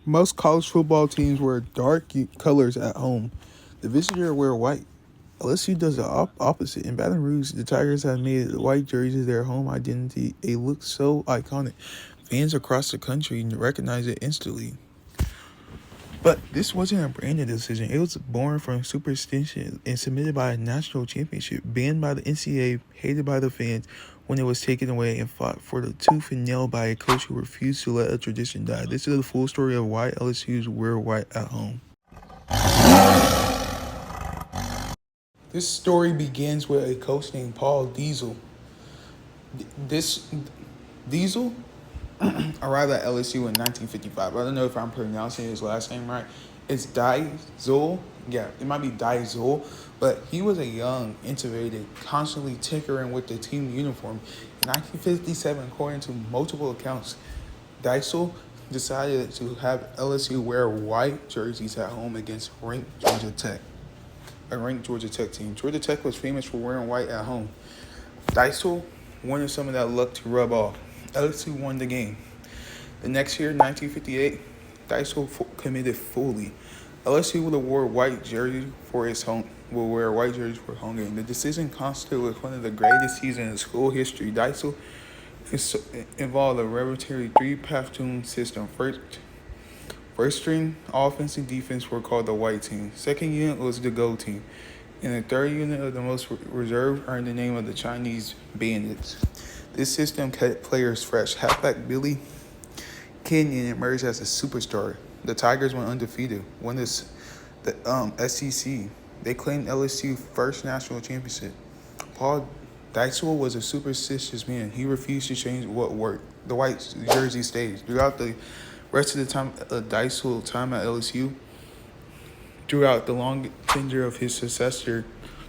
Most college football teams wear dark colors at home. The visitor wear white. LSU does the opposite. In Baton Rouge, the Tigers have made the white jerseys their home identity. It looks so iconic. Fans across the country recognize it instantly. But this wasn't a branded decision. It was born from superstition and submitted by a national championship, banned by the NCAA, hated by the fans when it was taken away, and fought for the tooth and nail by a coach who refused to let a tradition die. This is the full story of why LSU's wear white at home. This story begins with a coach named Paul Dietzel. This Diesel arrived at LSU in 1955. I don't know if I'm pronouncing his last name right. It's Dietzel. Yeah, it might be Dietzel. But he was a young, innovative, constantly tinkering with the team uniform. In 1957, according to multiple accounts, Dietzel decided to have LSU wear white jerseys at home against ranked Georgia Tech. A ranked Georgia Tech team. Georgia Tech was famous for wearing white at home. Dietzel wanted some of that luck to rub off. LSU won the game. The next year, 1958, Dietzel committed fully. LSU would have wore white jerseys for its home. Will wear white jerseys for home game. The decision constituted was one of the greatest seasons in school history. Dietzel involved a revolutionary three-platoon system. First string offense and defense were called the white team. Second unit was the gold team. And the third unit of the most reserved earned the name of the Chinese Bandits. This system kept players fresh. Halfback Billy Kenyon emerged as a superstar. The Tigers went undefeated, won the SEC. They claimed LSU's first national championship. Paul Dietzel was a superstitious man. He refused to change what worked. The white jersey stayed. Throughout the rest of the time, Dietzel's time at LSU, throughout the long tenure of his successor,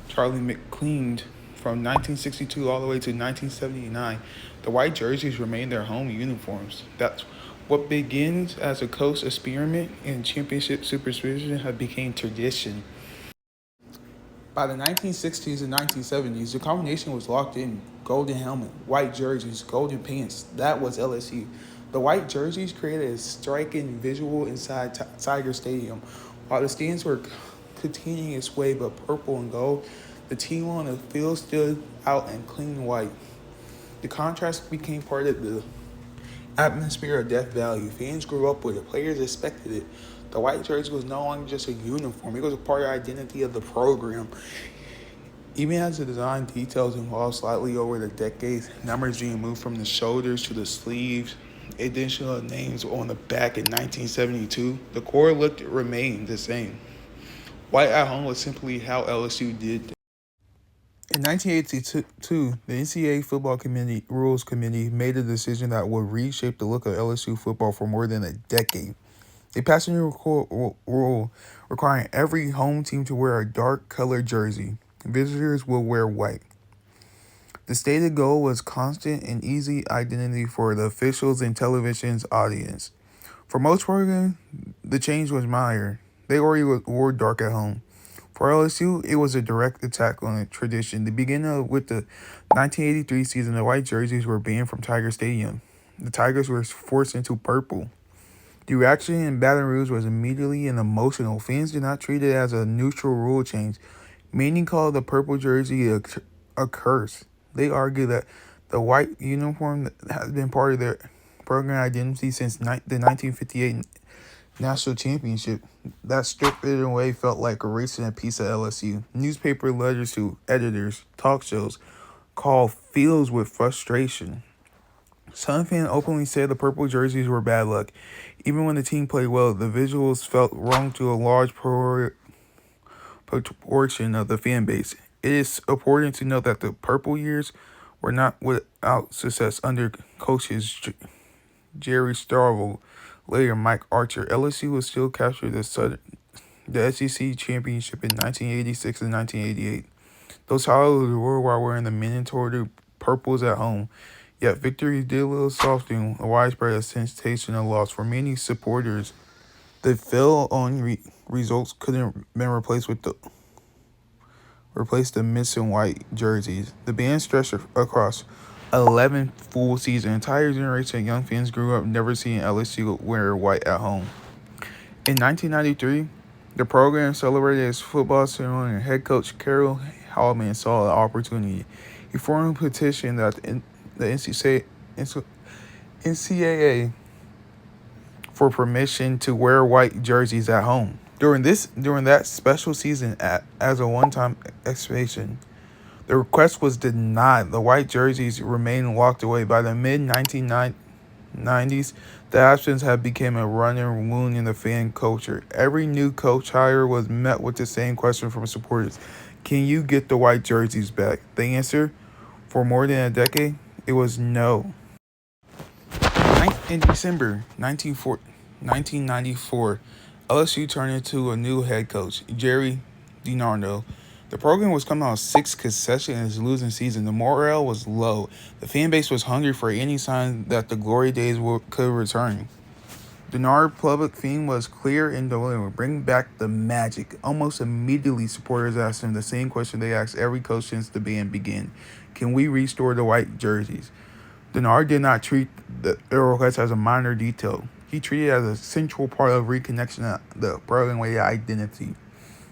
Charlie McLean, from 1962 all the way to 1979, the white jerseys remained their home uniforms. That's what begins as a coach experiment in championship superstition had become tradition. By the 1960s and 1970s, the combination was locked in. Golden helmet, white jerseys, golden pants. That was LSU. The white jerseys created a striking visual inside Tiger Stadium. While the stands were continuing its way but purple and gold, the team on the field stood out in clean white. The contrast became part of the atmosphere of Death Valley. Fans grew up with it. Players expected it. The white jersey was no longer just a uniform. It was a part of the identity of the program. Even as the design details evolved slightly over the decades, numbers being moved from the shoulders to the sleeves, additional names on the back in 1972, the core look remained the same. White at home was simply how LSU did things. In 1982, the NCAA Football Rules Committee made a decision that would reshape the look of LSU football for more than a decade. They passed a new rule requiring every home team to wear a dark-colored jersey. Visitors will wear white. The stated goal was constant and easy identity for the officials and television's audience. For most programs, the change was minor. They already wore dark at home. For LSU, it was a direct attack on a tradition. The beginning with the 1983 season, the white jerseys were banned from Tiger Stadium. The Tigers were forced into purple. The reaction in Baton Rouge was immediately and emotional. Fans did not treat it as a neutral rule change. Many called the purple jersey a curse. They argued that the white uniform has been part of their program identity since the 1958 national championship. That stripped it away felt like erasing a piece of LSU. Newspaper letters to editors, talk shows, called fields with frustration. Some fans openly said the purple jerseys were bad luck. Even when the team played well, the visuals felt wrong to a large proportion of the fan base. It is important to note that the purple years were not without success under coaches Jerry DiNardo, later Mike Archer. LSU was still captured the SEC championship in 1986 and 1988. Those titles were while wearing the mandatory purples at home. Yet victory did little soften a widespread sensation of loss for many supporters. The fell on results couldn't been replaced the missing white jerseys. The band stretched across 11 full seasons. An entire generation of young fans grew up never seeing LSU wear white at home. In 1993, the program celebrated its football ceremony, and head coach Carroll Hallman saw an opportunity. He formed a petition that the NCAA for permission to wear white jerseys at home. During that special season, as a one-time exhibition, the request was denied. The white jerseys remained locked away. By the mid-1990s, the absence had become a running wound in the fan culture. Every new coach hire was met with the same question from supporters: can you get the white jerseys back? The answer, for more than a decade, it was no. In December 1994, LSU turned into a new head coach, Gerry DiNardo. The program was coming on 6 consecutive losing season. The morale was low. The fan base was hungry for any sign that the glory days could return. DiNardo's public theme was clear and deliberate: bring back the magic. Almost immediately, supporters asked him the same question they asked every coach since the band began: can we restore the white jerseys? DiNardo did not treat the request as a minor detail. He treated it as a central part of reconnection of the program with identity.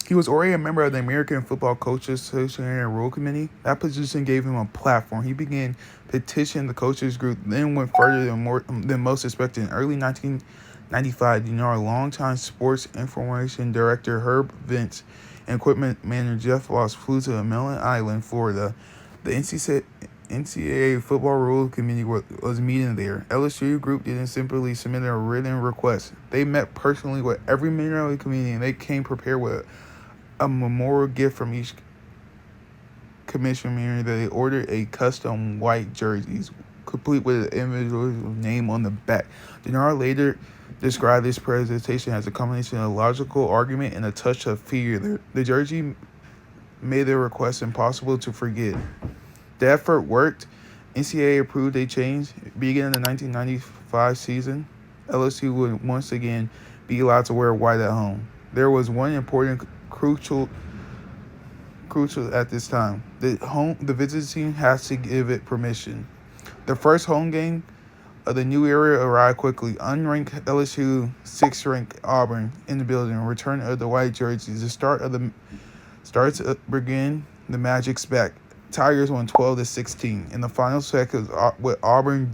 He was already a member of the American Football Coaches Association and Rule Committee. That position gave him a platform. He began petitioning the coaches group, then went further than most expected. In early 1995, DiNardo, longtime sports information director Herb Vince, and equipment manager Jeff Ross flew to Mellon Island, Florida. The NCAA Football Rule Committee was meeting there. LSU group didn't simply submit a written request. They met personally with every member of the committee, and they came prepared with a memorial gift from each commissioner. They ordered a custom white jerseys, complete with an individual's name on the back. DiNardo later described this presentation as a combination of logical argument and a touch of fear. The jersey made the request impossible to forget. The effort worked. NCAA approved a change. Beginning the 1995 season, LSU would once again be allowed to wear white at home. There was one important crucial at this time. The visiting team has to give it permission. The first home game of the new era arrived quickly. Unranked LSU, 6th-ranked Auburn in the building. Return of the white jerseys. The starts begin. The Magic's back. Tigers won 12-16. In the final seconds, with Auburn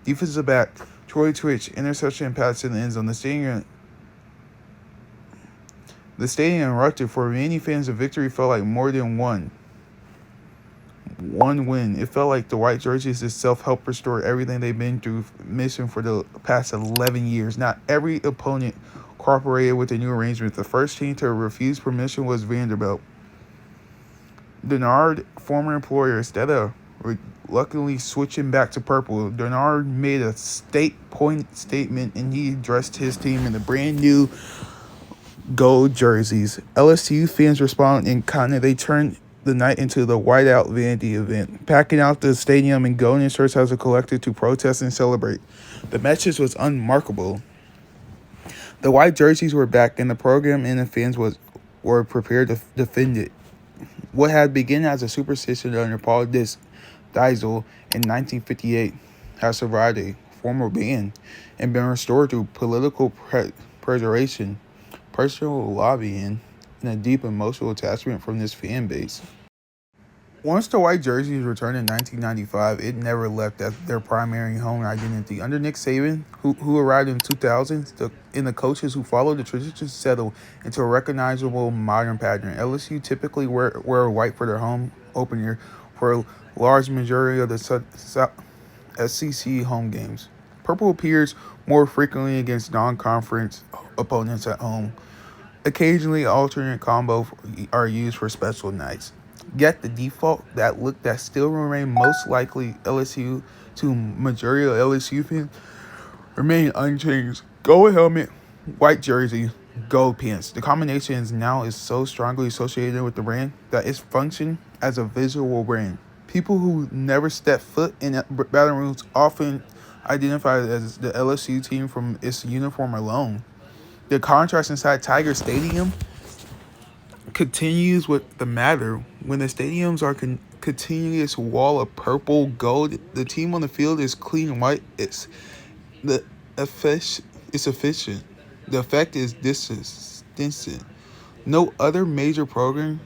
defensive back Troy Twitch interception and pass in the end zone. The stadium erupted. For many fans, the victory felt like more than one win. It felt like the white jerseys itself helped restore everything they've been through missing for the past 11 years. Not every opponent cooperated with the new arrangement. The first team to refuse permission was Vanderbilt. DiNardo, former employer, instead of reluctantly switching back to purple, DiNardo made a statement, and he dressed his team in the brand new gold jerseys. LSU fans responded in kind. They turned the night into the whiteout vanity event, packing out the stadium in golden shirts as a collective to protest and celebrate. The message was unremarkable. The white jerseys were back, and the program and the fans were prepared to defend it. What had begun as a superstition under Paul Dietzel in 1958 has survived a formal ban and been restored through political preservation, personal lobbying, and a deep emotional attachment from this fan base. Once the white jerseys returned in 1995, it never left as their primary home identity. Under Nick Saban, who arrived in 2000, and the coaches who followed the tradition settled into a recognizable modern pattern. LSU typically wear white for their home opener for a large majority of the SEC home games. Purple appears more frequently against non-conference opponents at home. Occasionally, alternate combos are used for special nights. Yet the default, that look that still remain most likely LSU to majority of LSU fans, remain unchanged. Gold helmet, white jersey, gold pants. The combination is so strongly associated with the brand that it's functioned as a visual brand. People who never step foot in Baton Rouge often identify it as the LSU team from its uniform alone. The contrast inside Tiger Stadium continues with the matter. When the stadiums are continuous wall of purple gold. The team on the field is clean and white. The it's efficient. The effect is distant. No other major program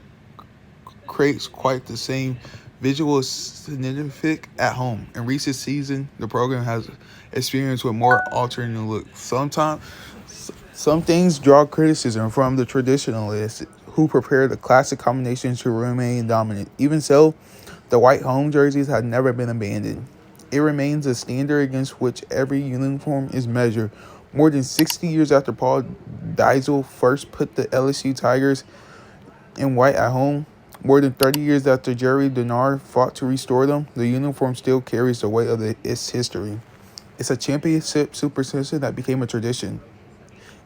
creates quite the same visual significance at home. In recent season, the program has experienced with more alternate looks. Sometimes, some things draw criticism from the traditionalists who prepare the classic combinations to remain dominant. Even so, the white home jerseys have never been abandoned. It remains a standard against which every uniform is measured. More than 60 years after Paul Dietzel first put the LSU Tigers in white at home, more than 30 years after Gerry DiNardo fought to restore them, the uniform still carries the weight of its history. It's a championship superstition that became a tradition.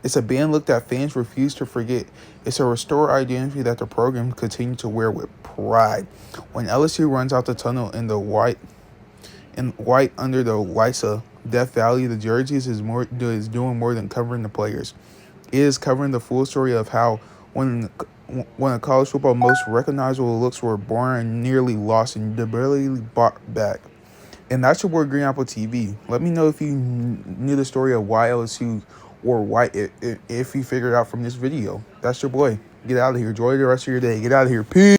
It's a band look that fans refuse to forget. It's a restored identity that the program continues to wear with pride. When LSU runs out the tunnel in white under the Lysa Death Valley, the jerseys is doing more than covering the players. It is covering the full story of how when a college football most recognizable looks were born and nearly lost and barely brought back. And that's your boy Green Apple TV. Let me know if you knew the story of why LSU wore white if you figured it out from this video. That's your boy. Get out of here. Enjoy the rest of your day. Get out of here. Peace.